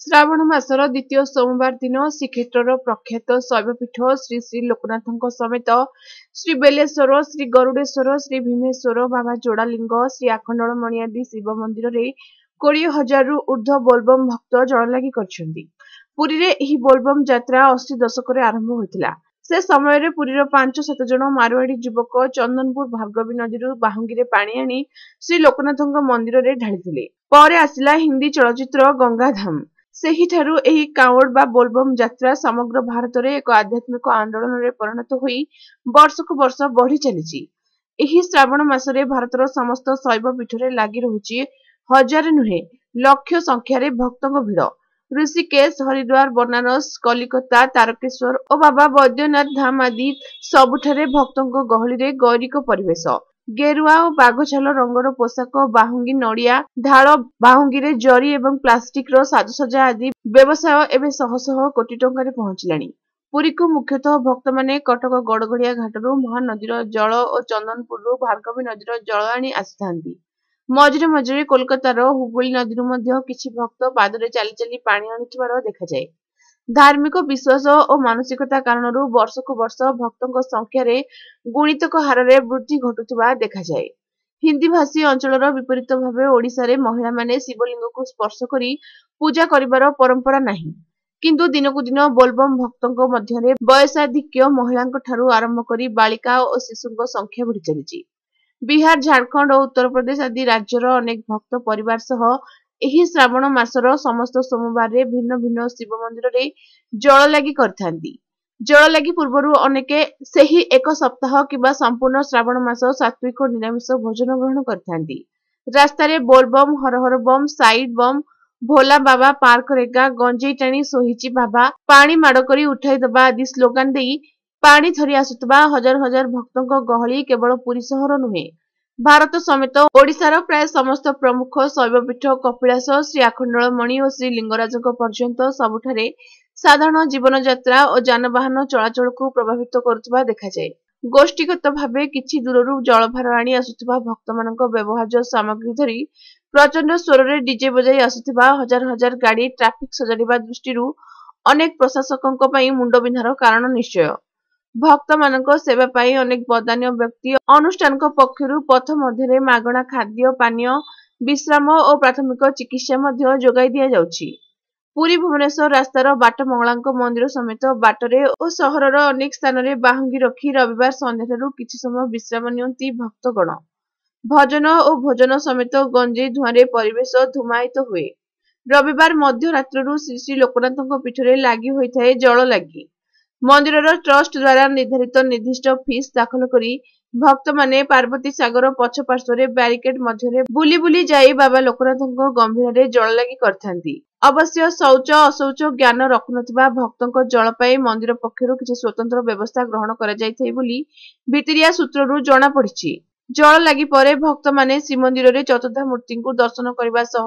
ଶ୍ରାବଣ ମାସର ଦ୍ୱିତୀୟ ସୋମବାର ଦିନ ଶ୍ରୀକ୍ଷେତ୍ରର ପ୍ରଖ୍ୟାତ ଶୈବପୀଠ ଶ୍ରୀ ଶ୍ରୀ ଲୋକନାଥଙ୍କ ସମେତ ଶ୍ରୀ ବେଲେଶ୍ୱର, ଶ୍ରୀ ଗରୁଡେଶ୍ୱର, ଶ୍ରୀ ଭୀମେଶ୍ୱର, ବାବା ଯୋଡାଲିଙ୍ଗ, ଶ୍ରୀ ଆଖଣ୍ଡଳମଣି ଆଦି ଶିବ ମନ୍ଦିରରେ 20,000ରୁ ଊର୍ଦ୍ଧ୍ବ ବୋଲବମ୍ ଭକ୍ତ ଜଳଲାଗି କରିଛନ୍ତି। ପୁରୀରେ ଏହି ବୋଲବମ୍ ଯାତ୍ରା 80 ଦଶକରେ ଆରମ୍ଭ ହୋଇଥିଲା। ସେ ସମୟରେ ପୁରୀର 5-7 ଜଣ ମାରୁଆଡି ଯୁବକ ଚନ୍ଦନପୁର ଭାର୍ଗବୀ ନଦୀରୁ ବାହୁଙ୍ଗିରେ ପାଣି ଆଣି ଶ୍ରୀ ଲୋକନାଥଙ୍କ ମନ୍ଦିରରେ ଢାଳିଥିଲେ। ପରେ ଆସିଲା ହିନ୍ଦୀ ଚଳଚ୍ଚିତ୍ର ଗଙ୍ଗାଧାମ। ସେହିଠାରୁ ଏହି କାଁୱଡ ବା ବୋଲବମ୍ ଯାତ୍ରା ସମଗ୍ର ଭାରତରେ ଏକ ଆଧ୍ୟାତ୍ମିକ ଆନ୍ଦୋଳନରେ ପରିଣତ ହୋଇ ବର୍ଷକୁ ବର୍ଷ ବଢି ଚାଲିଛି। ଏହି ଶ୍ରାବଣ ମାସରେ ଭାରତର ସମସ୍ତ ଶୈବ ପୀଠରେ ଲାଗି ରହୁଛି ହଜାରେ ନୁହେଁ ଲକ୍ଷ ସଂଖ୍ୟାରେ ଭକ୍ତଙ୍କ ଭିଡ। ଋଷିକେଶ, ହରିଦ୍ୱାର, ବନାରସ, କଲିକତା, ତାରକେଶ୍ୱର ଓ ବାବା ବୈଦ୍ୟନାଥ ଧାମ ଆଦି ସବୁଠାରେ ଭକ୍ତଙ୍କ ଗହଳିରେ ଗୈରିକ ପରିବେଶ। ଗେରୁଆ ଓ ବାଘଛାଲ ରଙ୍ଗର ପୋଷାକ, ବାହୁଙ୍ଗି, ନଡିଆ ଢାଳ, ବାହୁଙ୍ଗିରେ ଜରି ଏବଂ ପ୍ଲାଷ୍ଟିକର ସାଜସଜ୍ଜା ଆଦି ବ୍ୟବସାୟ ଏବେ ଶହ ଶହ କୋଟି ଟଙ୍କାରେ ପହଞ୍ଚିଲାଣି। ପୁରୀକୁ ମୁଖ୍ୟତଃ ଭକ୍ତମାନେ କଟକ ଗଡଗଡିଆ ଘାଟରୁ ମହାନଦୀର ଜଳ ଓ ଚନ୍ଦନପୁରରୁ ଭାର୍ଗବୀ ନଦୀର ଜଳ ଆଣି ଆସିଥାନ୍ତି। ମଝିରେ ମଝିରେ କୋଲକାତାର ହୁଗୁଳି ନଦୀରୁ ମଧ୍ୟ କିଛି ଭକ୍ତ ପାଦରେ ଚାଲି ଚାଲି ପାଣି ଆଣୁଥିବାର ଦେଖାଯାଏ। ଧାର୍ମିକ ବିଶ୍ୱାସ ଓ ମାନସିକତା କାରଣରୁ ବର୍ଷକୁ ବର୍ଷ ଭକ୍ତଙ୍କ ସଂଖ୍ୟାରେ ଗୁଣିତକ ହାରରେ ବୃଦ୍ଧି ଘଟୁଥିବା ଦେଖାଯାଏ। ହିନ୍ଦୀ ଭାଷୀ ଅଞ୍ଚଳର ବିପରୀତ ଭାବେ ଓଡ଼ିଶାରେ ମହିଳାମାନେ ଶିବଲିଙ୍ଗକୁ ସ୍ପର୍ଶ କରି ପୂଜା କରିବାର ପରମ୍ପରା ନାହିଁ। କିନ୍ତୁ ଦିନକୁ ଦିନ ବୋଲବମ୍ ଭକ୍ତଙ୍କ ମଧ୍ୟରେ ବୟସାଧିକ୍ୟ ମହିଳାଙ୍କ ଠାରୁ ଆରମ୍ଭ କରି ବାଳିକା ଓ ଶିଶୁଙ୍କ ସଂଖ୍ୟା ବଢି ଚାଲିଛି। ବିହାର, ଝାଡଖଣ୍ଡ ଓ ଉତ୍ତରପ୍ରଦେଶ ଆଦି ରାଜ୍ୟର ଅନେକ ଭକ୍ତ ପରିବାର ସହ ଏହି ଶ୍ରାବଣ ମାସର ସମସ୍ତ ସୋମବାରରେ ଭିନ୍ନ ଭିନ୍ନ ଶିବ ମନ୍ଦିରରେ ଜଳ ଲାଗି କରିଥାନ୍ତି। ଜଳ ଲାଗି ପୂର୍ବରୁ ଅନେକେ ସେହି ଏକ ସପ୍ତାହ କିମ୍ବା ସମ୍ପୂର୍ଣ୍ଣ ଶ୍ରାବଣ ମାସ ସାତ୍ବିକ ନିରାମିଷ ଭୋଜନ ଗ୍ରହଣ କରିଥାନ୍ତି। ରାସ୍ତାରେ Bol Bam, Har Har bomb, side bomb, ଭୋଲା ବାବା ପାର୍କ ରେଗା, ଗଞ୍ଜେଇ ଟାଣି ସୋହିଛି ବାବା, ପାଣି ମାଡ କରି ଉଠାଇ ଦବା ଆଦି ସ୍ଲୋଗାନ ଦେଇ ପାଣି ଧରି ଆସୁଥିବା ହଜାର ହଜାର ଭକ୍ତଙ୍କ ଗହଳି କେବଳ ପୁରୀ ସହର ନୁହେଁ, ଭାରତ ସମେତ ଓଡ଼ିଶାର ପ୍ରାୟ ସମସ୍ତ ପ୍ରମୁଖ ଶୈବପୀଠ, କପିଳାସ, ଶ୍ରୀ ଆଖଣ୍ଡଳମଣି ଓ ଶ୍ରୀ ଲିଙ୍ଗରାଜଙ୍କ ପର୍ଯ୍ୟନ୍ତ ସବୁଠାରେ ସାଧାରଣ ଜୀବନଯାତ୍ରା ଓ ଯାନବାହନ ଚଳାଚଳକୁ ପ୍ରଭାବିତ କରୁଥିବା ଦେଖାଯାଏ। ଗୋଷ୍ଠୀଗତ ଭାବେ କିଛି ଦୂରରୁ ଜଳଭାର ଆଣି ଆସୁଥିବା ଭକ୍ତମାନଙ୍କ ବ୍ୟବହାର୍ଯ୍ୟ ସାମଗ୍ରୀ ଧରି ପ୍ରଚଣ୍ଡ ସ୍ୱରରେ ଡିଜେ ବଜାଇ ଆସୁଥିବା ହଜାର ହଜାର ଗାଡି ଟ୍ରାଫିକ୍ ସଜାଡିବା ଦୃଷ୍ଟିରୁ ଅନେକ ପ୍ରଶାସକଙ୍କ ପାଇଁ ମୁଣ୍ଡବିନ୍ଧାର କାରଣ ନିଶ୍ଚୟ। ଭକ୍ତମାନଙ୍କ ସେବା ପାଇଁ ଅନେକ ବଦାନ୍ୟ ବ୍ୟକ୍ତି ଅନୁଷ୍ଠାନଙ୍କ ପକ୍ଷରୁ ପଥ ମଧ୍ୟରେ ମାଗଣା ଖାଦ୍ୟ, ପାନୀୟ, ବିଶ୍ରାମ ଓ ପ୍ରାଥମିକ ଚିକିତ୍ସା ମଧ୍ୟ ଯୋଗାଇ ଦିଆଯାଉଛି। ପୁରୀ ଭୁବନେଶ୍ୱର ରାସ୍ତାର ବାଟମଙ୍ଗଳାଙ୍କ ମନ୍ଦିର ସମେତ ବାଟରେ ଓ ସହରର ଅନେକ ସ୍ଥାନରେ ବାହୁଙ୍ଗି ରଖି ରବିବାର ସନ୍ଧ୍ୟାଠାରୁ କିଛି ସମୟ ବିଶ୍ରାମ ନିଅନ୍ତି ଭକ୍ତଗଣ। ଭଜନ ଓ ଭୋଜନ ସମେତ ଗଞ୍ଜେଇ ଧୂଆଁରେ ପରିବେଶ ଧୂମାୟିତ ହୁଏ। ରବିବାର ମଧ୍ୟରାତ୍ରରୁ ଶ୍ରୀ ଶ୍ରୀ ଲୋକନାଥଙ୍କ ପୀଠରେ ଲାଗି ହୋଇଥାଏ ଜଳ ଲାଗି। ମନ୍ଦିରର ଟ୍ରଷ୍ଟ ଦ୍ୱାରା ନିର୍ଦ୍ଧାରିତ ନିର୍ଦ୍ଦିଷ୍ଟ ଫିସ୍ ଦାଖଲ କରି ଭକ୍ତମାନେ ପାର୍ବତୀ ସାଗର ପଛ ପାର୍ଶ୍ୱରେ ବ୍ୟାରିକେଡ୍ ମଧ୍ୟରେ ବୁଲି ବୁଲି ଯାଇ ବାବା ଲୋକନାଥଙ୍କ ଗମ୍ଭୀରରେ ଜଳ ଲାଗି କରିଥାନ୍ତି। ଅବଶ୍ୟ ଶୌଚ ଅଶୌଚ ଜ୍ଞାନ ରଖୁନଥିବା ଭକ୍ତଙ୍କ ଜଳ ପାଇଁ ମନ୍ଦିର ପକ୍ଷରୁ କିଛି ସ୍ୱତନ୍ତ୍ର ବ୍ୟବସ୍ଥା ଗ୍ରହଣ କରାଯାଇଥାଏ ବୋଲି ଭିତିରିଆ ସୂତ୍ରରୁ ଜଣାପଡିଛି। ଜଳ ଲାଗି ପରେ ଭକ୍ତମାନେ ଶ୍ରୀମନ୍ଦିରରେ ଚତୁର୍ଦ୍ଧାମୂର୍ତ୍ତିଙ୍କୁ ଦର୍ଶନ କରିବା ସହ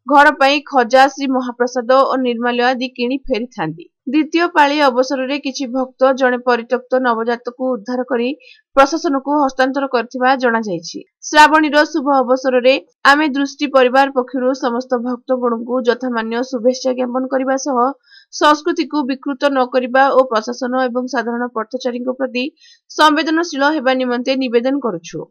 ଘର ପାଇଁ ଖଜା, ଶ୍ରୀ ମହାପ୍ରସାଦ ଓ ନିର୍ମାଲ୍ୟ ଆଦି କିଣି ଫେରିଥାନ୍ତି। ଦ୍ୱିତୀୟ ପାଳି ଅବସରରେ କିଛି ଭକ୍ତ ଜଣେ ପରିତ୍ୟକ୍ତ ନବଜାତକୁ ଉଦ୍ଧାର କରି ପ୍ରଶାସନକୁ ହସ୍ତାନ୍ତର କରିଥିବା ଜଣାଯାଇଛି। ଶ୍ରାବଣୀର ଶୁଭ ଅବସରରେ ଆମେ ଦୃଷ୍ଟି ପରିବାର ପକ୍ଷରୁ ସମସ୍ତ ଭକ୍ତଗଣଙ୍କୁ ଯଥାମାନ୍ୟ ଶୁଭେଚ୍ଛା ଜ୍ଞାପନ କରିବା ସହ ସଂସ୍କୃତିକୁ ବିକୃତ ନ କରିବା ଓ ପ୍ରଶାସନ ଏବଂ ସାଧାରଣ ପଥଚାରୀଙ୍କ ପ୍ରତି ସମ୍ବେଦନଶୀଳ ହେବା ନିମନ୍ତେ ନିବେଦନ କରୁଛୁ।